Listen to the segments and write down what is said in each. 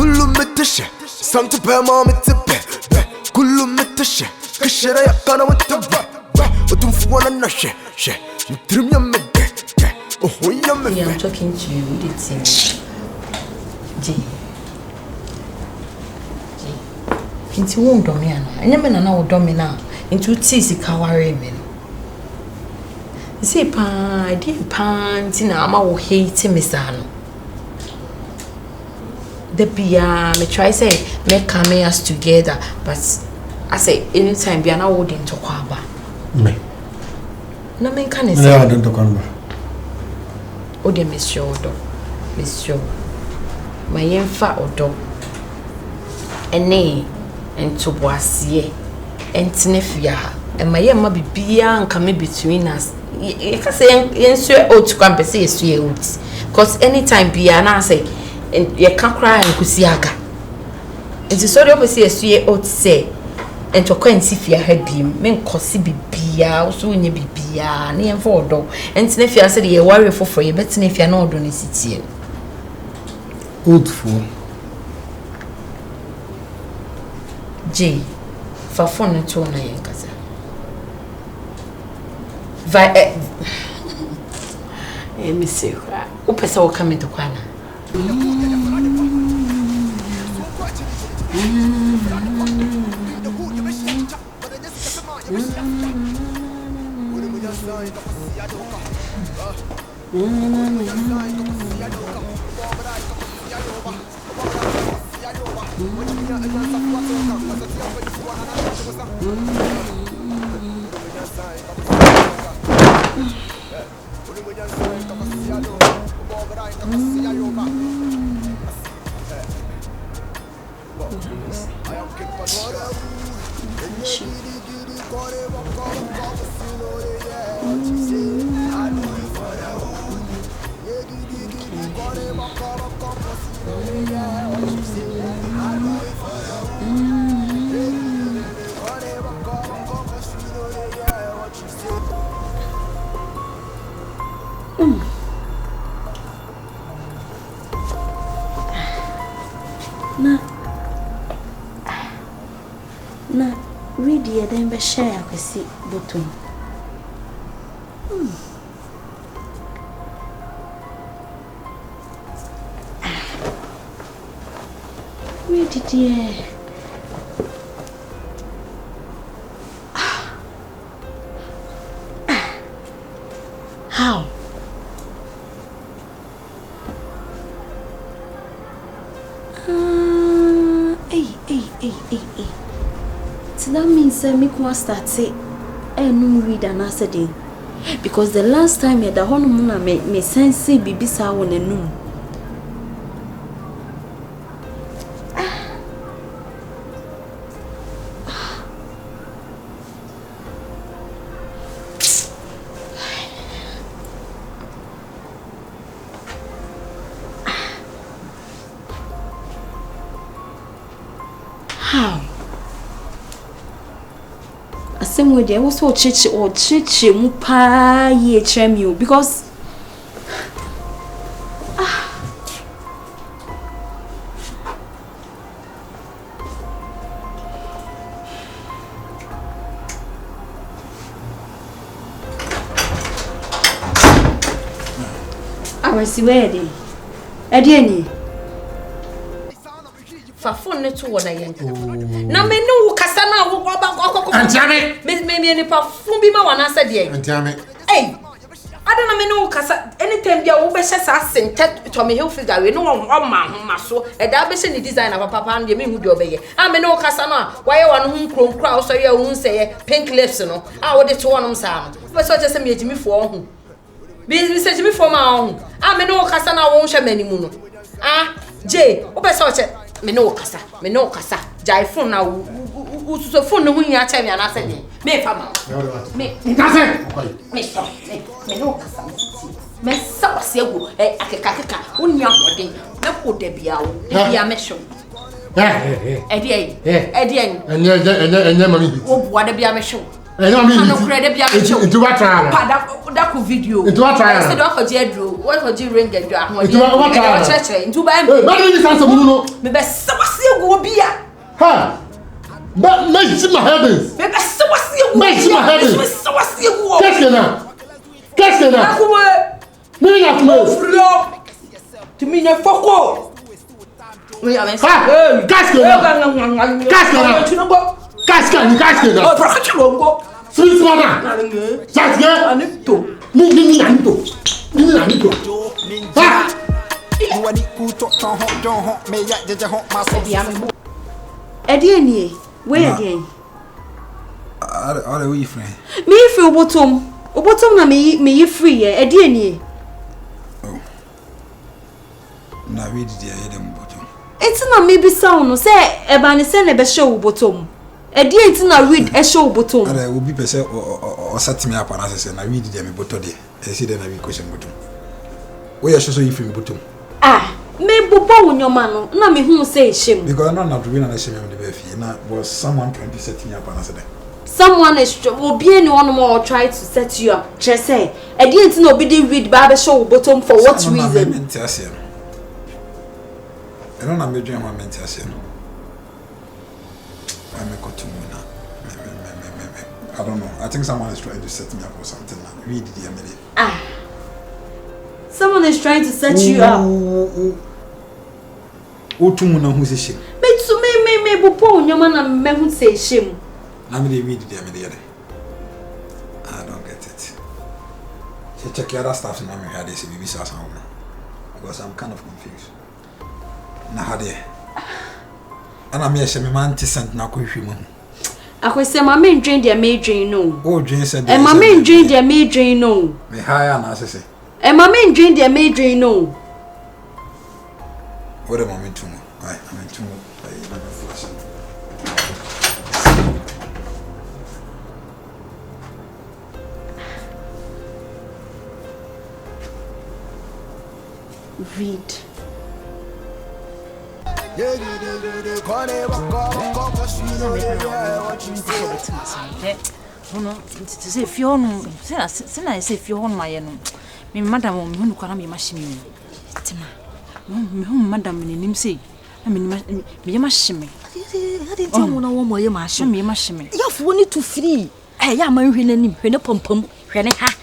كله متشة سانت بما متبه كله متشة كشرة يقنا متبه وتنفوانا نشة شة مترم يمده وهو يمده. I'm talking to you, it's him. G. Into won't domiana. I never know domina. Into tisi kawari men. You say, I did pants in Ama will hate me, son. The Pia may try say, make cameras together, but I say, anytime Biana would into Kwaba. Me. No man can say, I don't talk on. Oh, dear, Monsieur Odo. Monsieur. My young fat Odo. And nay. And to Boisier and Tinefia, and my young may be and come between us. You can say, answer out to come say, because anytime Piana say, and you can't cry and Kusiaga. It's a sort of a say, out say, and to quench if you had been, men cosy be Pia, so when you be Pia, near for dog, and Tinefia said, you worry for free, but Tinefia no don't sit here. Old fool. J for phone to na yankaza me say o pesa o come to kwana Na read ye then be share kwesi bottom. Read it ye. How? So that means me can start say no read and answer day because the last time you da hono na me sense bibisa won enum. How? Same way there was church mu pa ye trem because I was ready. Edieni fa phone ne to wona yanka na me no kasa na wo Antiame me ni pa phone bi ma wana sa de Antiame eh ada na me no kasa anytime dia wo be hye sa sente to me health figure we no wo ma homa so e da be hye ni design na papa na me hu de obeye a me no kasa na waye wa no hu kronkra wo so ye hu se ye pink lips no a wo de to wonom sa no be so je se me ejimi fo hu bi se ejimi fo ma hu a me no kasa na wo hwe manimu no J wo be so che me no kasa jai phone na so phone no hunya cha me anase de me fa ma me kasa me so me no kasa me sa se egu akeka unya hode na ko de bia wo bia me hwo edi enye mami wo bua de bia me hwo I mean, no credit be into what trial? That video. Into what trial? I said, what could you do? What could you ring and do? Into what trial? Into by me. But you answer Bruno. The best go be a. Ha! But make my heavens. The best was you. Make my heavens. So was you. Qu'est-ce que là? Mais la couleur. Tu m'y n'es pas quoi? Oui, avec ça. Qu'est-ce que là? Qu'est-ce que là? Qu'est-ce que là? Oh, pourquoi tu vas go? Sweet mama. Ça se gagne. Anito. Ni Anito. Ha! Ediani, where again? All the way, friend. Me free obotom na me free ediani. Oh. Na we did them bottom. It's na maybe sound no say e ba ne say na be show obotom. Edi enti na read e show obotom. Ada will be person or set me up and say na we did them bottom there. I see then I will question bottom. Where you show you free bottom. Ah, me bobo wonyoma no na me hu say shame. Because not to win and I say me the befi na was someone trying to set me up and say someone is obi anyone more try to set you up. Just say edi enti na obi dey read ba be show obotom for what reason? I don't know me dream my mental no. I make got to me now. I don't know. I think someone is trying to set me up or something now. Read the Emily. Ah. Someone is trying to set you up. O to muna who say shame. Me bopo nyoma na me hu say shame. Na me dey read the Emily. I don't get it. Check your other stuff na me had this baby sasa home. Because I'm kind of confused. Na hade. Ana me ehye me man tisent na ko hwemu. Akwese ma me ndwen dia me dwen no. O dwen said. E ma me ndwen dia me dwen no. Me higher na say. E ma me ndwen dia me dwen no. What am I meant to know? I'm meant to know. Read. No, to say Fiona, say I say Fiona, my me madam won me kwara me machine. Tima. Me madam ni nim say. I mean me machine. I didn't tell you no more machine. Me machine. You have wanted to free. Eh, ya man hwenanim, hwene pompom, hwene ha.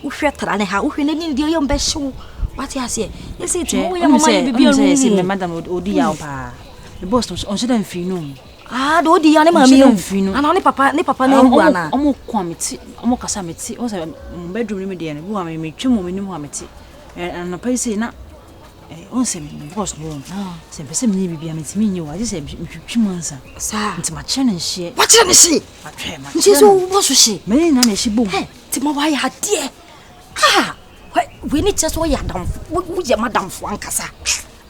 Wo hwetara ne ha, wo hwenanim de yom be show. What you say? You say to me, mama you be say me madam odi ya pa. The boss on say dem fi no. Ah, do di ya ne mama you. Ana ne papa na hu ana. Omo kwa meti, omo kasa meti. O say bedroom ni me de ne. Bu me twem mo ni mu ameti. Na pa say na on say boss no. Say pese me bibia meti me nyi wa. Say twem ansa. Sa. Nti ma che ne hye. What you ne say? Ma twe ma. Nti so boss hye. Me na na hye bom. Ti ma wa ya de. Ah. We need just why Adam. We are Madam Francasa.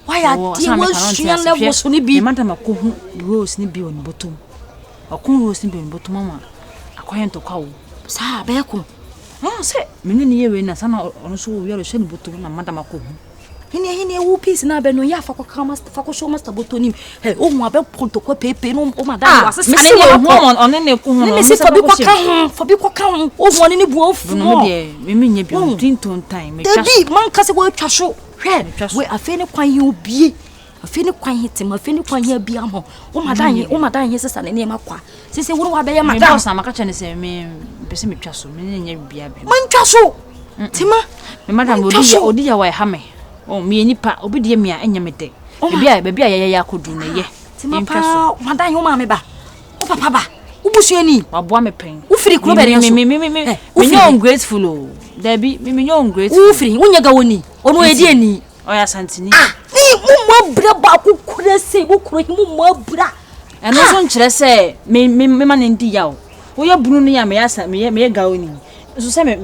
Why are you was only be Madam Rose ni be on bottom. A cool rose ni be on bottom, Mamma. A quiet to cow. Sa Beco. Oh, say, many year in a son also we are sending bottom and Madam Aco. Hini who piece na be no ya for show master botoni. Hey, oh my bel protocol paper no madam was a woman on any let me see for be come oh one ni bu ofu no dey me me nya bi tinton time me be man kase wo twa so hwe we afi ni kwan ye obie afi ni kwan hitem afi ni kwan ye bia ho o madan ye sesa ne ma kwa sese wo wa be ye madam boss na maka chane se me pese me twa so me nya bia bi man twa so tima me madam odi ya wa ha me oh me nipa obi de me a enya me de bebi a ya akodu na ye tima pa madan yo ma me ba o papa ba ubusuani waboa me pen ufiri kuro be nso me me ungrateful o debi me ungrateful ufiri unyega woni ono edi ani oya santini ni mumma bra ba kokura se kokuro mumma bra eno so nkire se me ma ndi ya o oya bunu no ya me asa me ga oni so se me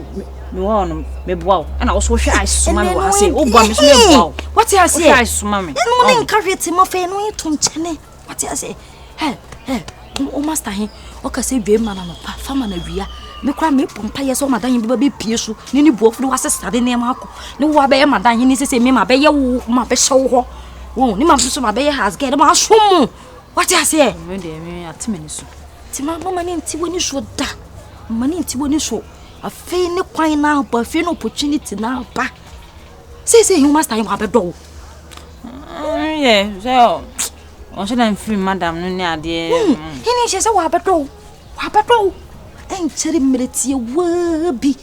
wa no me boa ana wo so hwe aisoma me wa se o boa me so me boa what you say aisoma me no me encourage mo fe no eto nchene what you say hey o master he o ka se dwe ma na no pa fama na wia me kra me pompa ye so madan bi ba be pie so ni ni buofu wa sesade ne ma ko ni wa be ye madan he ni se me ma be ye wo ma be hye wo wo ni ma so ma be ye has get ma shom what you say me de me atime ni so ti ma mama ni nti woni so da Money to win so. A faint quine now, but faint opportunity now. Ba. Say, you must have a door. Yeah, so. I shouldn't feel madam, no, dear. He says, oh, Wabato. Ain't telling me it's your word be.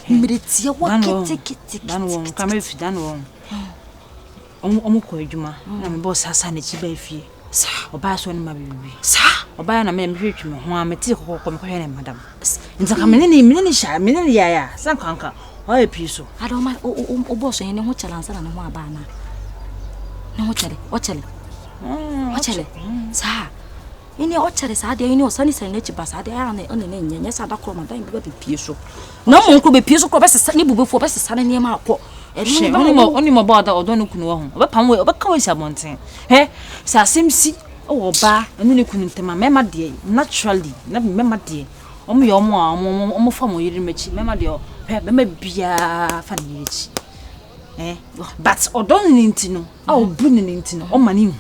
It's your one ticket. Done, come if you done wrong. Omoko Juma, I'm boss Hassan, Baby. Sir, or buy one, my baby. Sir, or buy a man, rich, who I'm a tea or companion, madam. In the community, some conquer, or a piece. I don't mind, oh, boss, any what challenge and one banner. No, watch it. Sir, in your orchard is there, you know, sunny and nature bus are there on the name, yes, I don't call my time to be peaceful. No one could be peaceful for best sunny before best sunny near my port. Only more bother or don't know, but come away, but come someone saying, hey, Sir Simsi, oh, bar, and then you couldn't tell my mamma dear, naturally, not mamma dear. Only your more formal, you didn't mamma dear, maybe a funny. Eh, but or don't need to know, oh, booming to know, oh, money.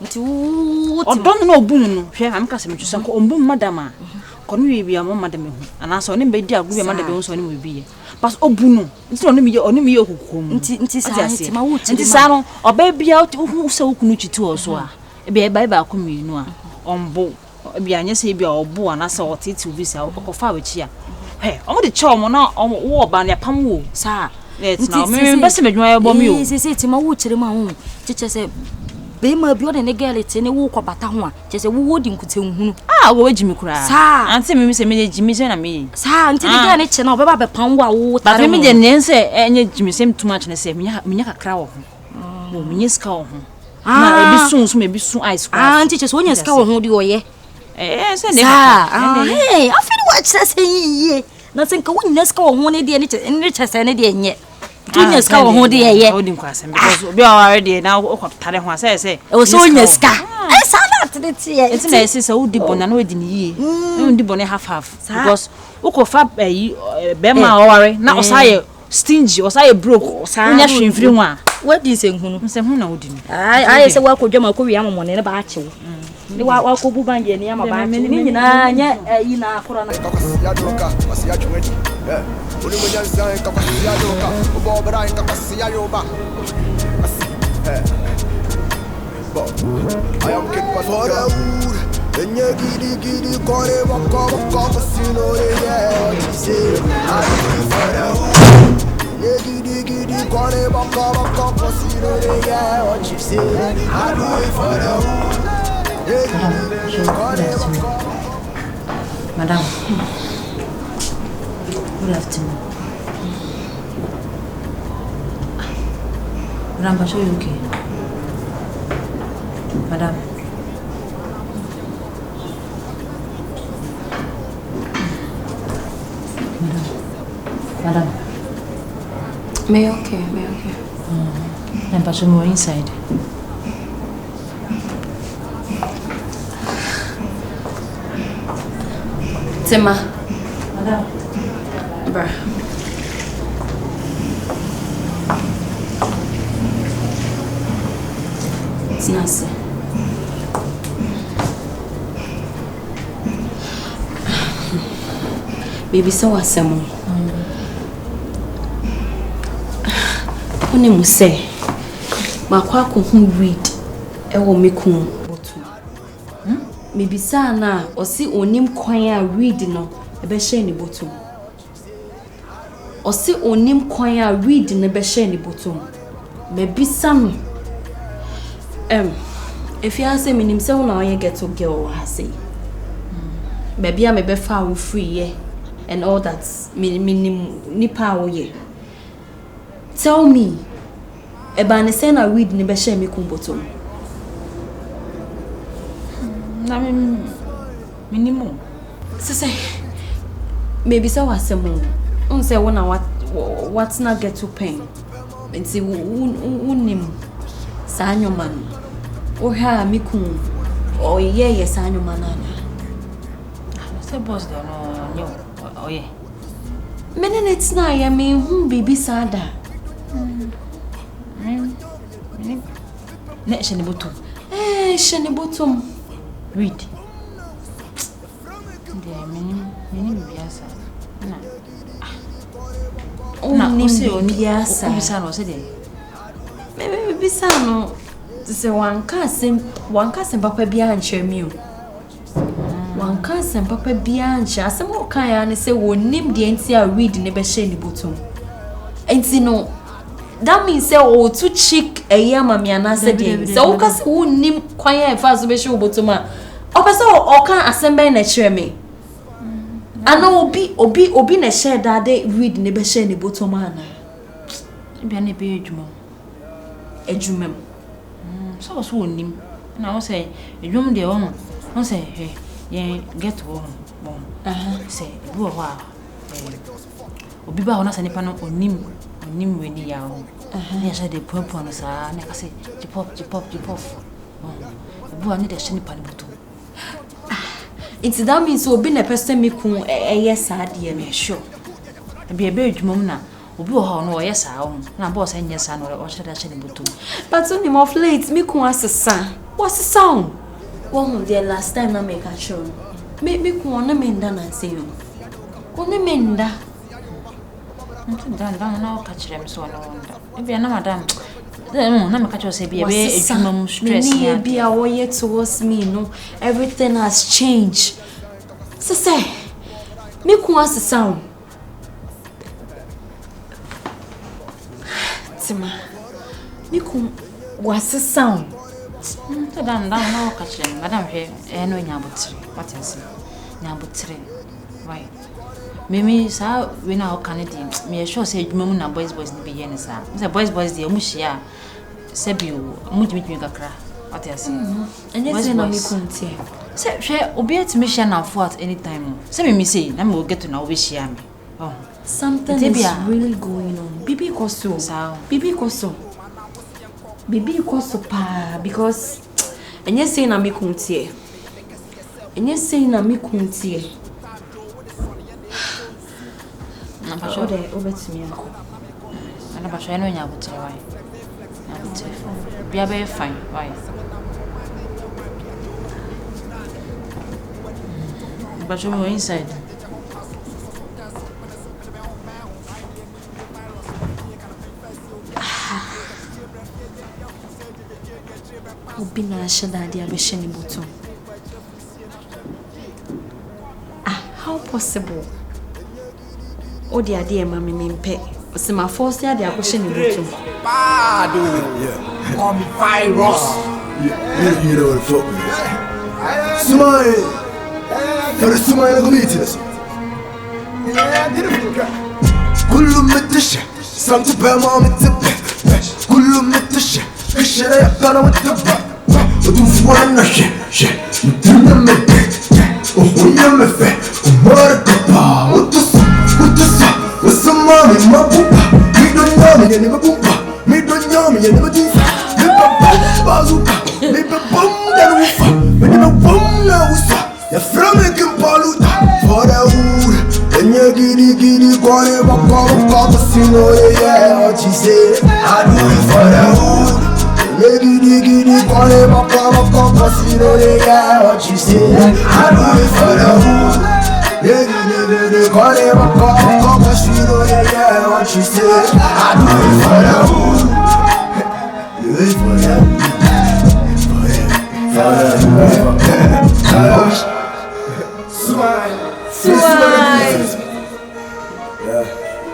Or don't know boon, I'm casting to some boom, madama. Can we be a madam? And I saw him be dear, good madam, also will be. But oh, boon, it's only me who come. It is salon or baby out who so kunuchi to us. A be a Bible communal on board. Be a yes, be or boo, and I saw it to be so or far with here. Hey, all the charm on war by a pamu, sir. Let's now, best of my bomb you. Is it my wood to the moon? Teacher said. Be my beauty and a girl, it's any walk about town. Just a wooding could tell who. Ah, where Jimmy cry. Sir, and say me, Jimmy, and me. Sir, until again, it's an over a pound. But I mean, the name say, and Jimmy seem too much and say, Miaka crow. Oh, Minisco. Ah, maybe soon ice. Ah, and teachers, when you scour, who do you? Yes, and hey, I feel what says he. Nothing can let's go on one idea and riches any day yet. 2 years ka ho de ye holding class because we already now tare ho say e so years ka e sa na tete ye it's na say so di bona na we di ni ye di bona half because we ko fa be ma oware na osaye stingy osaye broke nya hwemfiri ho a what is ehunu na odi ni ai say wa ko dwama ko wi amomone ne ba achewo ni wa ko bu banje ni ama ba achewo ni nyina nya yi na akoro na Only when you're saying, come see a yoga, Bob, I come see a yoga. I am kick for the wood, and you giddy, call it, walk off, you know, yeah, what you say. I am for the wood, giddy, call it, walk off, you know, yeah, what you say. I am for the wood, call it, walk off. Madam. Good afternoon. Madam, are you okay? Madam. Madam. Me okay. Then but you more inside. Tema. Madam. Bruh. It's nice. Baby, so what's some? Only must say, my quack who read, I will make home. Maybe sana or see onim choir read no, a beshe ni bottom. Or see onim choir read in a beshe ni bottom. Maybe some. If you ask me, himself now you get to girl, I say. Maybe I may be far free, yeah, and all that. Ni power, yeah. Tell me, about say na read ni beshe mi kumbotom. Na minimum. Say, maybe so was some more. On say one what's not get to pain. And see unim sanyo man. Or ha mi kum. Or ye sanyo manana. Say boss don't know. Oh yeah. Menen it's na ya me baby sada. Ne shani bottom. Shani bottom. Read. There, meaning Yes. Na biasa. Bisa no se de. Me bisa no. Se wanka asem papa bia anche mi o. Wanka asem papa bia anche asem o kan ya ne se wonim de enti a read ne be hye ni botom. Enti no that means say o to chick eya mami anase de. Se o ka se wonim kwan ya fa so be hye botom a. O pese o kan asem be na kire me. Ana obi na share that day read ne be share ne bottom ana. Bia ne be Ejumem. So wonim. Na o say edwum de won. O say he ye get wo. Bon. Say ebu ho a. Obi ba wona sane pa no onim we ni ya ho. Ne share de pompo no sa na ka say jipop. Bon. Ebu ani de share ni pa ne bottom. It's that means obi na person me kun yes ade me sure. Bia be adwumom na obi wo ha no yes a wo na boss anya sa no o sheda shede botum. But only of late me kun asesa. What's the sound? One the last time na make a show. Me kun na me nda na say yo. Oni me nda. Dan na o ka kire me so no wonder. Bia na madam. Na me ka cho say bia be adwumom stress ya. Bia wo ye towards me no. Everything has changed. So say me kun asesa. Tima. Me kun wasesa. Dan na o ka kire me madam hwe no nya botire. What you say? Nya botire. Why? Mimi sa we na o Canada me sure say adwumam na boys ni be yen sa say boys dey mu hia se bi o mu dwetwe kakra what you say enye say na me kuntie say hwe obi atimi hia na for at any time say me say na me go get to na obi hia me oh something is really going on bibi koso pa because enye say na me kuntie na pasho de obetimi anko na pasho eno nya botire why na botire bia be fine why pasho mo inside obi na shada dia be hye ni botom how possible o dia de ma me mpe o se ma force ya de akoshe ni botom Call me virus. You know what the fuck it is. Smile. Gotta smile like a meeting. كله متشة سمت بما متبه كله متشة كشرة يقنا متبه ودوف وانا شي مدرنا متبه وهويا مفه وماركبا وتصا وسمامي ما بوبا ميدو نيامي يعني ما بوبا ميدو نيامي يعني ما دوفا ميبا بازوكا ميبا بوم دانوفا ميبا بوم ناوسا يا فرامي كمبالوتا فراور Enya giri kwane baka casino yeah what she say I do it for the hood. Enya giri kwane baka casino yeah what she say I do it for the hood. Giri kwane baka casino yeah what she say I do it for the hood. Do it for the Smile.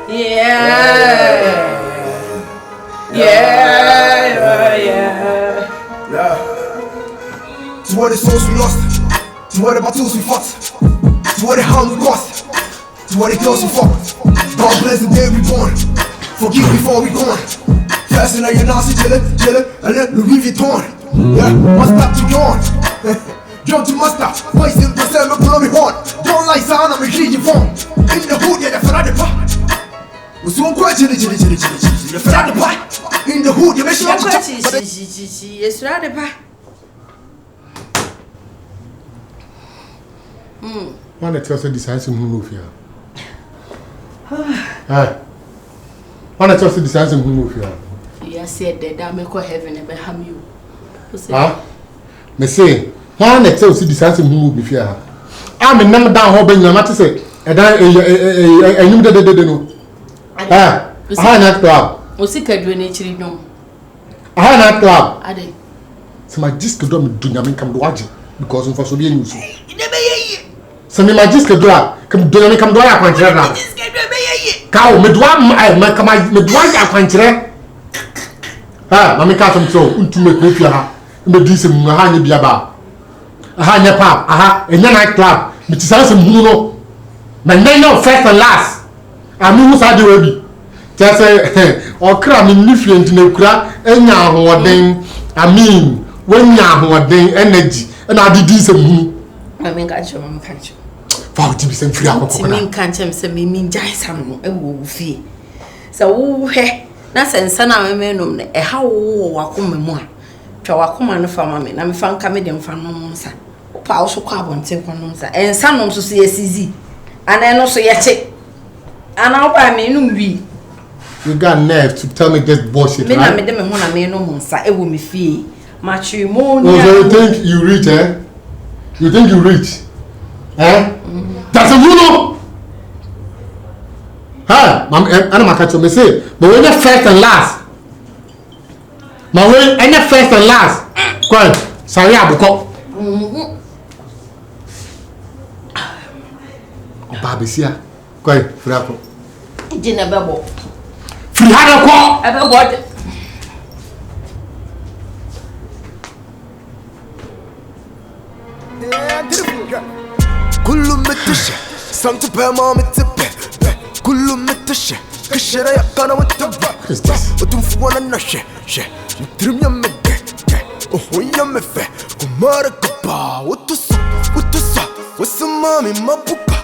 Yeah. To what the souls we lost, to what the battles we fought, to what the harm we caused, to what the girls we fought. God bless the day we born, forgive before we gone. Fasten on your nasty chillin', and let Louis Vuitton. Yeah, must stop to yawn. Jump to master, voice in the cell, blow me horn. Don't like sound, I'm a kid phone. In the hood, yeah, the Ferrari pie. Was one question, the Ferrari pie. In the hood, you make sure yes, Ferrari pie. One that tells you decides to move here. Hi. One that tells you decides to move here. You said that I make heaven and harm you. Huh? Me say, one that tells you decides to move here. I'm a number down home, and you say, And then you did no. Ah, I had not club. Osika do any chiri no. I had not club. Ade. So my disc do me do nyame come do waje because of so be enu so. So me my disc do come do nyame come do ya kwankyere na. Ka o me do me do ya kwankyere. Ah, mama ka some so untume ko fia ha. Me di se mu ha nya bia ba. Aha nya pap, aha enya night club. Me ti say se mu no. My name first and last. I'm who said you be. Just say, or cram in different in the crack, and now then. I mean, when now then energy, and I did this. I mean, catch you, I'm catch you. 40% free. I mean, can't you say me mean giant some a woo fee. So, hey, that's and son, I mean, a how walk more. Chawakuma for mammy, I'm a fan comedian for no monster. Also carbon take one monster, and some also see a CZ. And then also yet, and I'll buy me no be. You got nerve to tell me this bullshit, right? I made them when I made no monster, it will be fee. Matrimony. Oh, so you think you rich, eh? You think you rich? Eh? That's a rule. Hi, Mom, and my catch me say, but when the first and last. My way, and the first and last. Quiet. Sorry, I will Babisia, quite frappo. Dinner bubble. Free had a call. Ever what? كله متشة سانت بما متبه كله متشة كشرة يقنا وتبه وتنفونا النشة نترم يمده وهو يمفه كمارك با وتص والسمامي ما بوكا